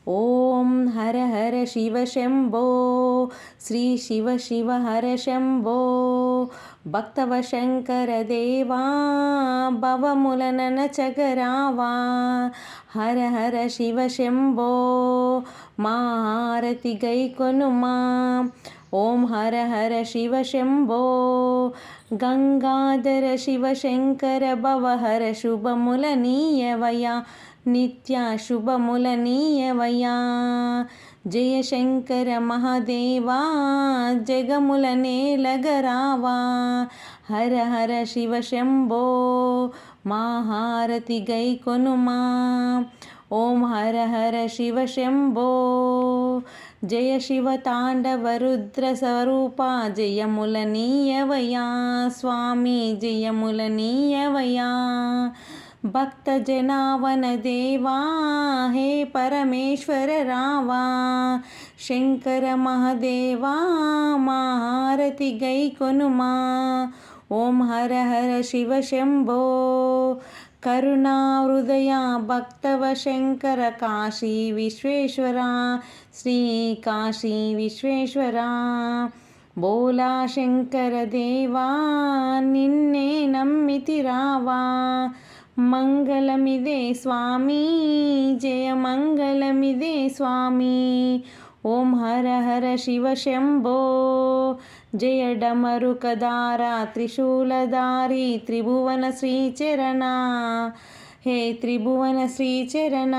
ఓం హర హర శివ శంభో శ్రీ శివ శివ హర శంభో భక్తవ శంకర దేవా భవములనన చగరావా హర హర శివ శంభో మా హారతి గైకొనుమా ఓం హర హర శివ శంభో గంగాధర శివ శంకర భవహర శుభములనీయవయా నిత్య శుభములనీయవయా జయ శంకర మహాదేవా జగముల నేలగరావా హర హర శివ శంభో మా హారతి గైకొనుమా ఓం హర హర శివ శంభో జయ శివ తాండవ రుద్ర స్వరూప జయములనీయవయా స్వామి జయములనీయవయా భక్త జనావన దేవా హే పరమేశ్వర రావా శంకర మహాదేవా మా హారతి గైకొనుమా ఓం హర హర శివ శంభో కరుణా హృదయ భక్తవ శంకర కాశీ విశ్వేశ్వర శ్రీ కాశీ విశ్వేశ్వర బోలా శంకర దేవా నిన్నే నమ్మితి రావా మంగళమిదే స్వామి జయ మంగళమిదే స్వామి ఓం హర హర శివ శంభో జయ డమరుకదార త్రిశూలధారి త్రిభువన శ్రీచరణ హే త్రిభువన శ్రీచరణ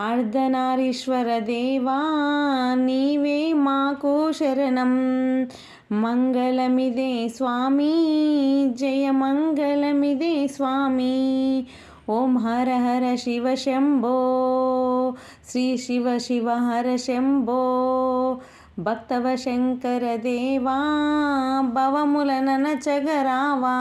అర్ధనారీశ్వర దేవా నీవే మాకు శరణం మంగళమిదే స్వామి జయ మంగళమిదే స్వామి ఓం హర హర శివ శంభో శ్రీ శివ శివ హర శంభో భక్తవ శంకర దేవా భవములనన చగరావా